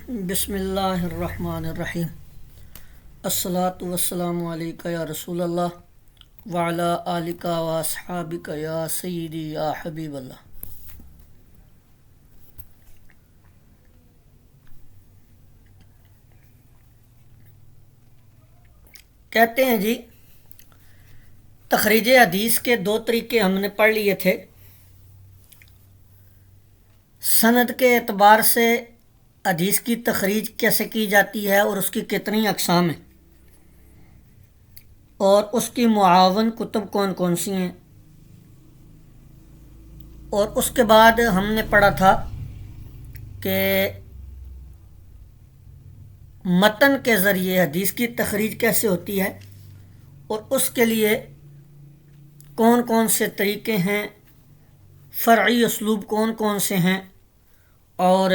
بسم اللہ الرحمن الرحیم۔ الصلاۃ والسلام علیک یا رسول اللہ وعلی آلک و اصحابک یا سیدی یا حبیب اللہ۔ کہتے ہیں جی، تخریج حدیث کے دو طریقے ہم نے پڑھ لیے تھے۔ سند کے اعتبار سے حدیث کی تخریج کیسے کی جاتی ہے اور اس کی کتنی اقسام ہیں، اور اس کی معاون کتب کون کون سی ہیں، اور اس کے بعد ہم نے پڑھا تھا کہ متن کے ذریعے حدیث کی تخریج کیسے ہوتی ہے اور اس کے لیے کون کون سے طریقے ہیں، فرعی اسلوب کون کون سے ہیں، اور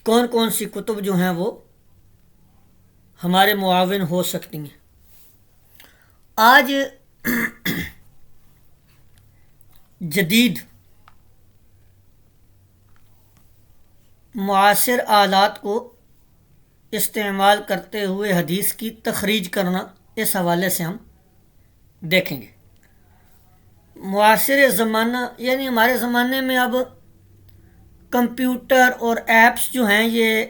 کون کون سی کتب جو ہیں وہ ہمارے معاون ہو سکتی ہیں۔ آج جدید معاصر آلات کو استعمال کرتے ہوئے حدیث کی تخریج کرنا، اس حوالے سے ہم دیکھیں گے۔ معاصر زمانہ یعنی ہمارے زمانے میں اب کمپیوٹر اور ایپس جو ہیں یہ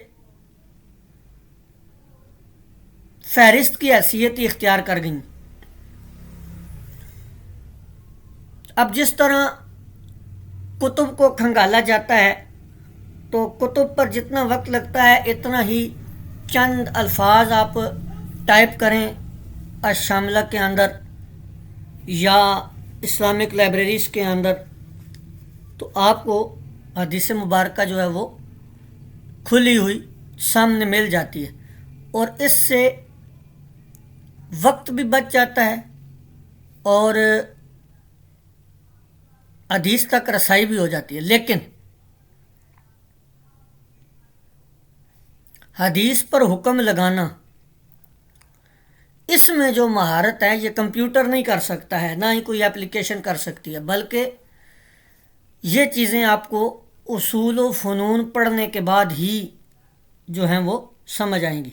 فہرست کی حیثیت ہی اختیار کر گئیں۔ اب جس طرح کتب کو کھنگالا جاتا ہے تو کتب پر جتنا وقت لگتا ہے اتنا ہی چند الفاظ آپ ٹائپ کریں الشاملہ کے اندر یا اسلامک لائبریریز کے اندر، تو آپ کو حدیث مبارکہ جو ہے وہ کھلی ہوئی سامنے مل جاتی ہے، اور اس سے وقت بھی بچ جاتا ہے اور حدیث تک رسائی بھی ہو جاتی ہے۔ لیکن حدیث پر حکم لگانا، اس میں جو مہارت ہے یہ کمپیوٹر نہیں کر سکتا ہے، نہ ہی کوئی اپلیکیشن کر سکتی ہے، بلکہ یہ چیزیں آپ کو اصول و فنون پڑھنے کے بعد ہی جو ہیں وہ سمجھ آئیں گی۔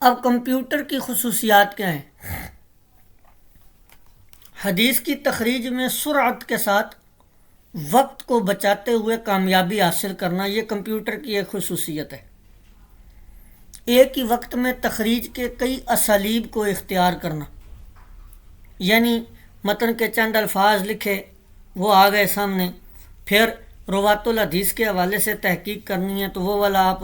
اب کمپیوٹر کی خصوصیات کیا ہیں؟ حدیث کی تخریج میں سرعت کے ساتھ وقت کو بچاتے ہوئے کامیابی حاصل کرنا، یہ کمپیوٹر کی ایک خصوصیت ہے۔ ایک ہی وقت میں تخریج کے کئی اسالیب کو اختیار کرنا، یعنی متن کے چند الفاظ لکھے وہ آ گئے سامنے، پھر روات الحدیث کے حوالے سے تحقیق کرنی ہے تو وہ والا آپ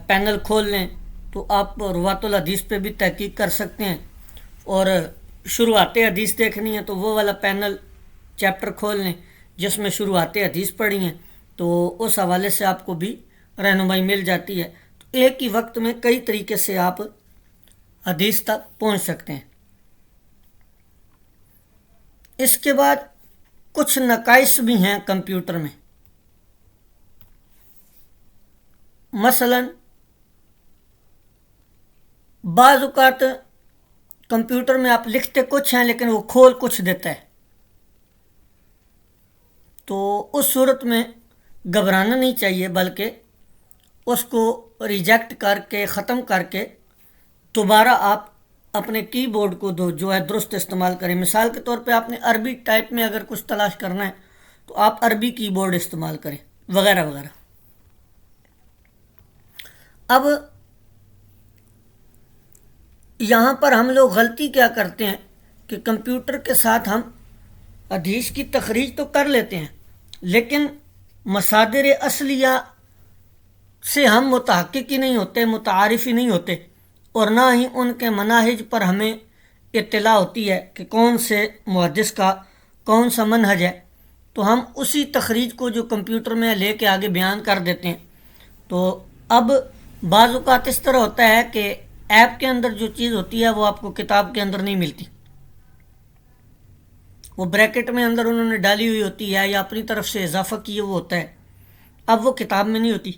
پینل کھول لیں تو آپ روات الحدیث پہ بھی تحقیق کر سکتے ہیں، اور شروحات حدیث دیکھنی ہے تو وہ والا پینل چیپٹر کھول لیں جس میں شروحات حدیث پڑھی ہیں، تو اس حوالے سے آپ کو بھی رہنمائی مل جاتی ہے۔ تو ایک ہی وقت میں کئی طریقے سے آپ حدیث تک پہنچ سکتے ہیں۔ اس کے بعد کچھ نقائص بھی ہیں کمپیوٹر میں، مثلا بعض اوقات کمپیوٹر میں آپ لکھتے کچھ ہیں لیکن وہ کھول کچھ دیتا ہے، تو اس صورت میں گھبرانا نہیں چاہیے، بلکہ اس کو ریجیکٹ کر کے ختم کر کے دوبارہ آپ اپنے کی بورڈ کو جو ہے درست استعمال کریں۔ مثال کے طور پہ آپ نے عربی ٹائپ میں اگر کچھ تلاش کرنا ہے تو آپ عربی کی بورڈ استعمال کریں، وغیرہ وغیرہ۔ اب یہاں پر ہم لوگ غلطی کیا کرتے ہیں کہ کمپیوٹر کے ساتھ ہم حدیث کی تخریج تو کر لیتے ہیں، لیکن مصادر اصلیہ سے ہم متحقق ہی نہیں ہوتے، متعارف ہی نہیں ہوتے، اور نہ ہی ان کے مناہج پر ہمیں اطلاع ہوتی ہے کہ کون سے محدث کا کون سا منہج ہے، تو ہم اسی تخریج کو جو کمپیوٹر میں لے کے آگے بیان کر دیتے ہیں۔ تو اب بعض اوقات اس طرح ہوتا ہے کہ ایپ کے اندر جو چیز ہوتی ہے وہ آپ کو کتاب کے اندر نہیں ملتی، وہ بریکٹ میں اندر انہوں نے ڈالی ہوئی ہوتی ہے یا اپنی طرف سے اضافہ کیے وہ ہوتا ہے، اب وہ کتاب میں نہیں ہوتی۔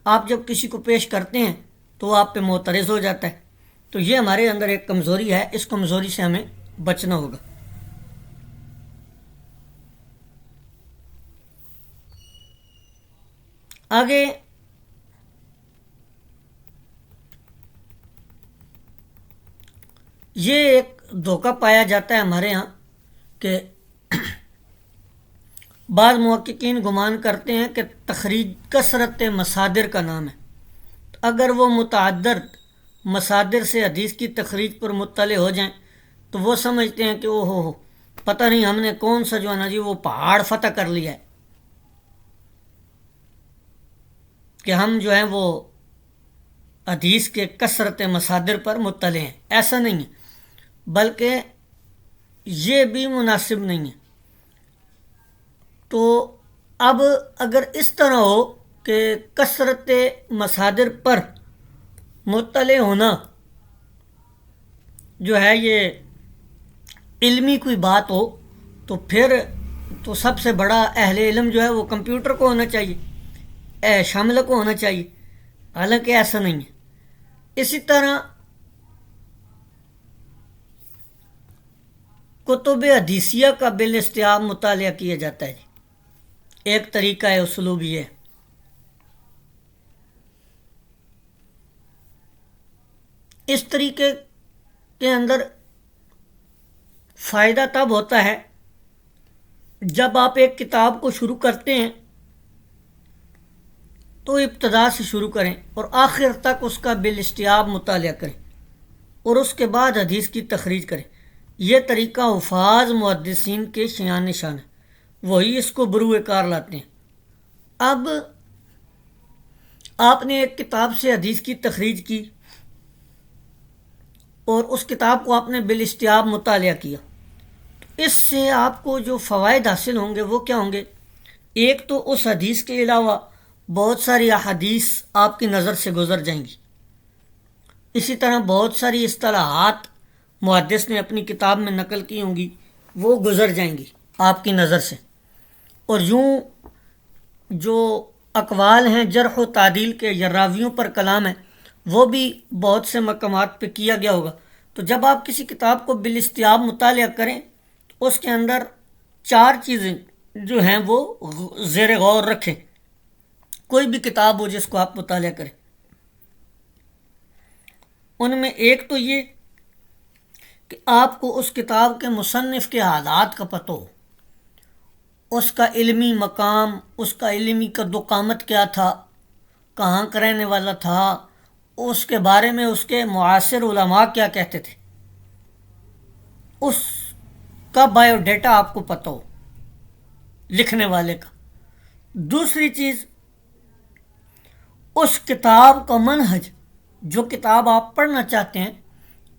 آپ جب کسی کو پیش کرتے ہیں تو وہ آپ پہ معترض ہو جاتا ہے، تو یہ ہمارے اندر ایک کمزوری ہے، اس کمزوری سے ہمیں بچنا ہوگا۔ آگے یہ ایک دھوکہ پایا جاتا ہے ہمارے ہاں کہ بعض محققین گمان کرتے ہیں کہ تخریج کثرت مصادر کا نام ہے. اگر وہ متعدد مصادر سے حدیث کی تخریج پر مطلع ہو جائیں تو وہ سمجھتے ہیں کہ او ہو پتہ نہیں ہم نے کون سا جو ہے نا جی وہ پہاڑ فتح کر لیا ہے کہ ہم جو ہیں وہ حدیث کے کثرت مصادر پر مطلع ہیں. ایسا نہیں ہے، بلکہ یہ بھی مناسب نہیں ہے. تو اب اگر اس طرح ہو کہ کثرت مصادر پر مطلع ہونا جو ہے یہ علمی کوئی بات ہو تو پھر تو سب سے بڑا اہل علم جو ہے وہ کمپیوٹر کو ہونا چاہیے، شاملہ کو ہونا چاہیے، حالانکہ ایسا نہیں ہے. اسی طرح کتب حدیثیہ کا بالاستیاب مطالعہ کیا جاتا ہے. ایک طریقہ ہے، اسلوب یہ ہے. اس طریقے کے اندر فائدہ تب ہوتا ہے جب آپ ایک کتاب کو شروع کرتے ہیں تو ابتدا سے شروع کریں اور آخر تک اس کا بالاستیاب مطالعہ کریں اور اس کے بعد حدیث کی تخریج کریں. یہ طریقہ حفاظ محدثین کے شایان نشان ہے، وہی اس کو بروئے کار لاتے ہیں. اب آپ نے ایک کتاب سے حدیث کی تخریج کی اور اس کتاب کو آپ نے بالاستیاب مطالعہ کیا، اس سے آپ کو جو فوائد حاصل ہوں گے وہ کیا ہوں گے؟ ایک تو اس حدیث کے علاوہ بہت ساری احادیث آپ کی نظر سے گزر جائیں گی. اسی طرح بہت ساری اصطلاحات محدث نے اپنی کتاب میں نقل کی ہوں گی، وہ گزر جائیں گی آپ کی نظر سے. اور یوں جو اقوال ہیں جرح و تعدیل کے یا راویوں پر کلام ہے وہ بھی بہت سے مقامات پہ کیا گیا ہوگا. تو جب آپ کسی کتاب کو بالاستیاب مطالعہ کریں تو اس کے اندر 4 چیزیں جو ہیں وہ زیر غور رکھیں. کوئی بھی کتاب ہو جس کو آپ مطالعہ کریں، ان میں ایک تو یہ کہ آپ کو اس کتاب کے مصنف کے حالات کا پتہ ہو، اس کا علمی مقام، اس کا علمی قد و قامت کیا تھا، کہاں کا رہنے والا تھا، اس کے بارے میں اس کے معاصر علماء کیا کہتے تھے، اس کا بایو ڈیٹا آپ کو پتہ ہو لکھنے والے کا. دوسری چیز، اس کتاب کا منہج، جو کتاب آپ پڑھنا چاہتے ہیں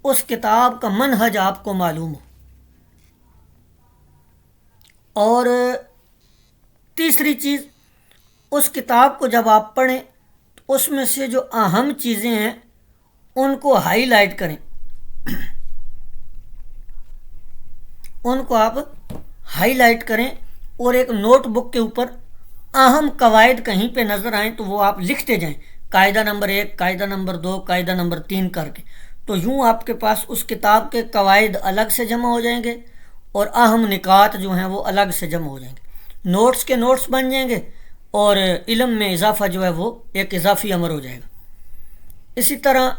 اس کتاب کا منہج آپ کو معلوم ہو. اور تیسری چیز، اس کتاب کو جب آپ پڑھیں تو اس میں سے جو اہم چیزیں ہیں ان کو ہائی لائٹ کریں، ان کو آپ ہائی لائٹ کریں اور ایک نوٹ بک کے اوپر اہم قواعد کہیں پہ نظر آئیں تو وہ آپ لکھتے جائیں، قاعدہ نمبر 1، قاعدہ نمبر 2، قاعدہ نمبر 3 کر کے. تو یوں آپ کے پاس اس کتاب کے قواعد الگ سے جمع ہو جائیں گے اور اہم نکات جو ہیں وہ الگ سے جمع ہو جائیں گے، نوٹس کے نوٹس بن جائیں گے اور علم میں اضافہ جو ہے وہ ایک اضافی امر ہو جائے گا. اسی طرح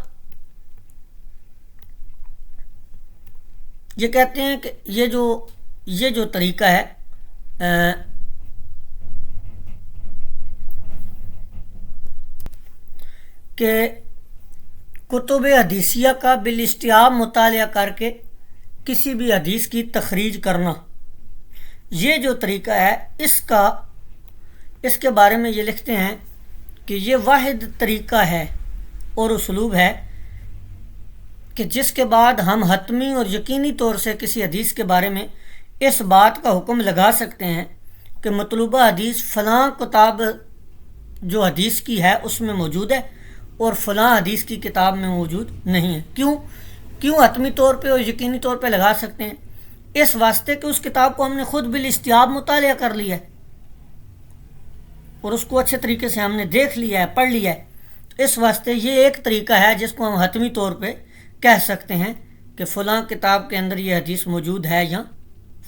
یہ کہتے ہیں کہ یہ جو طریقہ ہے کہ کتب حدیثیہ کا بالاستیاب مطالعہ کر کے کسی بھی حدیث کی تخریج کرنا، یہ جو طریقہ ہے اس کے بارے میں یہ لکھتے ہیں کہ یہ واحد طریقہ ہے اور اسلوب ہے کہ جس کے بعد ہم حتمی اور یقینی طور سے کسی حدیث کے بارے میں اس بات کا حکم لگا سکتے ہیں کہ مطلوبہ حدیث فلاں کتاب جو حدیث کی ہے اس میں موجود ہے اور فلاں حدیث کی کتاب میں موجود نہیں ہے. کیوں حتمی طور پہ اور یقینی طور پہ لگا سکتے ہیں؟ اس واسطے کہ اس کتاب کو ہم نے خود بالاستیاب مطالعہ کر لیا ہے اور اس کو اچھے طریقے سے ہم نے دیکھ لیا ہے، پڑھ لیا ہے. اس واسطے یہ ایک طریقہ ہے جس کو ہم حتمی طور پہ کہہ سکتے ہیں کہ فلاں کتاب کے اندر یہ حدیث موجود ہے یا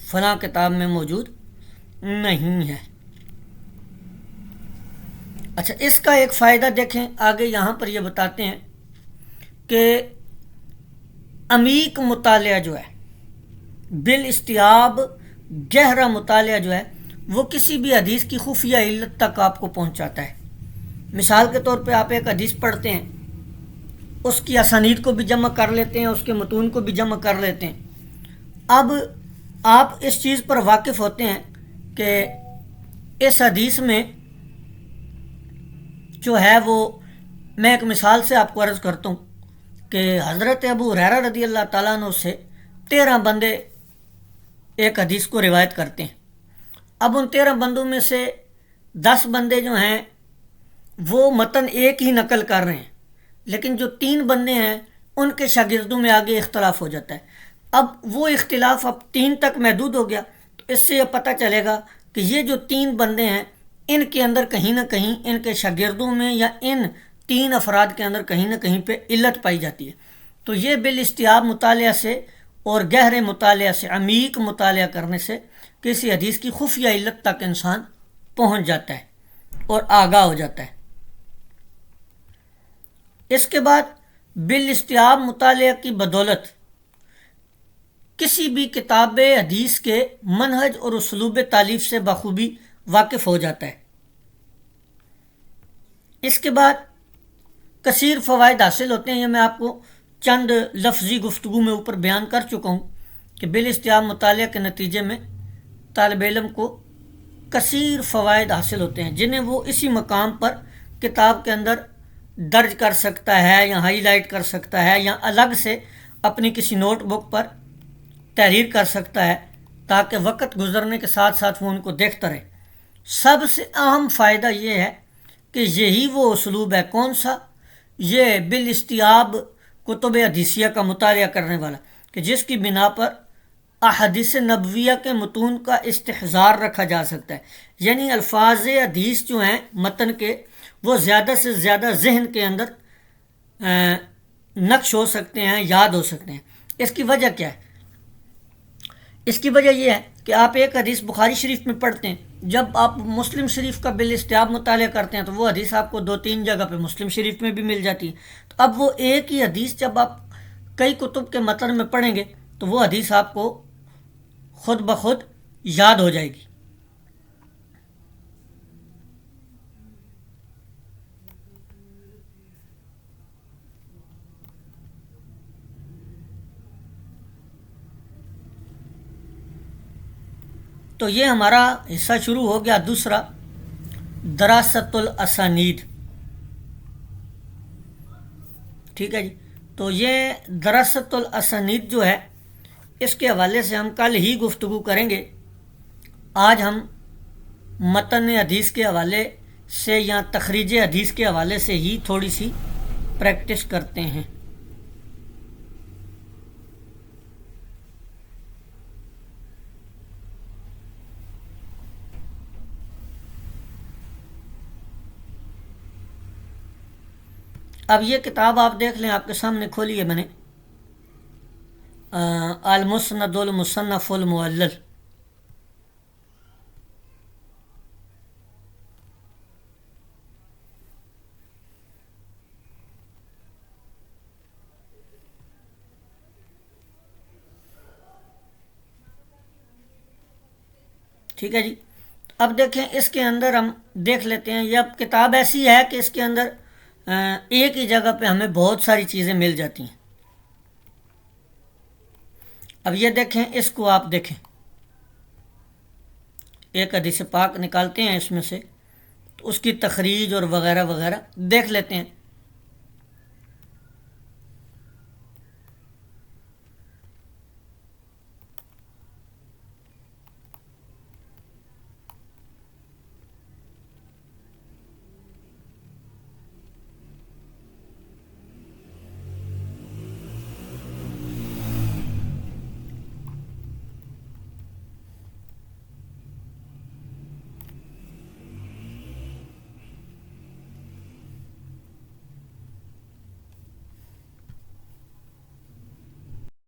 فلاں کتاب میں موجود نہیں ہے. اچھا، اس کا ایک فائدہ دیکھیں آگے یہاں پر یہ بتاتے ہیں کہ عمیق مطالعہ جو ہے، بالاستیاب گہرا مطالعہ جو ہے، وہ کسی بھی حدیث کی خفیہ علت تک آپ کو پہنچاتا ہے۔ مثال کے طور پہ آپ ایک حدیث پڑھتے ہیں، اس کی اسانید کو بھی جمع کر لیتے ہیں، اس کے متون کو بھی جمع کر لیتے ہیں۔ اب آپ اس چیز پر واقف ہوتے ہیں کہ اس حدیث میں جو ہے وہ، میں ایک مثال سے آپ کو عرض کرتا ہوں کہ حضرت ابو ہریرہ رضی اللہ تعالیٰ عنہ سے 13 بندے ایک حدیث کو روایت کرتے ہیں۔ اب ان 13 بندوں میں سے 10 بندے جو ہیں وہ متن ایک ہی نقل کر رہے ہیں، لیکن جو 3 بندے ہیں ان کے شاگردوں میں آگے اختلاف ہو جاتا ہے۔ اب وہ اختلاف اب 3 تک محدود ہو گیا، تو اس سے یہ پتہ چلے گا کہ یہ جو 3 بندے ہیں ان کے اندر کہیں نہ کہیں، ان کے شاگردوں میں یا ان 3 افراد کے اندر کہیں نہ کہیں پہ علت پائی جاتی ہے۔ تو یہ بالاستیاب مطالعہ سے اور گہرے مطالعہ سے، عمیق مطالعہ کرنے سے کسی حدیث کی خفیہ علت تک انسان پہنچ جاتا ہے اور آگاہ ہو جاتا ہے۔ اس کے بعد بالاستیاب مطالعہ کی بدولت کسی بھی کتاب حدیث کے منہج اور اسلوب تالیف سے بخوبی واقف ہو جاتا ہے۔ اس کے بعد کثیر فوائد حاصل ہوتے ہیں، یہ میں آپ کو چند لفظی گفتگو میں اوپر بیان کر چکا ہوں کہ بالاستیاب مطالعہ کے نتیجے میں طالب علم کو کثیر فوائد حاصل ہوتے ہیں، جنہیں وہ اسی مقام پر کتاب کے اندر درج کر سکتا ہے یا ہائی لائٹ کر سکتا ہے یا الگ سے اپنی کسی نوٹ بک پر تحریر کر سکتا ہے، تاکہ وقت گزرنے کے ساتھ ساتھ وہ ان کو دیکھتا رہے۔ سب سے اہم فائدہ یہ ہے کہ یہی وہ اسلوب ہے، کون سا؟ یہ بالاستیاب کتب حدیثیہ کا مطالعہ کرنے والا، کہ جس کی بنا پر احادیث نبویہ کے متون کا استحضار رکھا جا سکتا ہے، یعنی الفاظ حدیث جو ہیں متن کے، وہ زیادہ سے زیادہ ذہن کے اندر نقش ہو سکتے ہیں، یاد ہو سکتے ہیں۔ اس کی وجہ کیا ہے؟ اس کی وجہ یہ ہے کہ آپ ایک حدیث بخاری شریف میں پڑھتے ہیں، جب آپ مسلم شریف کا بالاستیاب مطالعہ کرتے ہیں تو وہ حدیث آپ کو 2-3 جگہ پہ مسلم شریف میں بھی مل جاتی ہے۔ تو اب وہ ایک ہی حدیث جب آپ کئی کتب کے متن میں پڑھیں گے تو وہ حدیث آپ کو خود بخود یاد ہو جائے گی۔ تو یہ ہمارا حصہ شروع ہو گیا دوسرا، دراست الاسانید۔ ٹھیک ہے جی، تو یہ دراست الاسانید جو ہے، اس کے حوالے سے ہم کل ہی گفتگو کریں گے۔ آج ہم متن حدیث کے حوالے سے یا تخریج حدیث کے حوالے سے ہی تھوڑی سی پریکٹس کرتے ہیں۔ اب یہ کتاب آپ دیکھ لیں، آپ کے سامنے کھولی ہے میں نے، المسند المصنف المعلل۔ ٹھیک ہے جی، اب دیکھیں اس کے اندر ہم دیکھ لیتے ہیں، یہ اب کتاب ایسی ہے کہ اس کے اندر ایک ہی جگہ پہ ہمیں بہت ساری چیزیں مل جاتی ہیں۔ اب یہ دیکھیں، اس کو آپ دیکھیں، ایک حدیث پاک نکالتے ہیں اس میں سے، تو اس کی تخریج اور وغیرہ وغیرہ دیکھ لیتے ہیں۔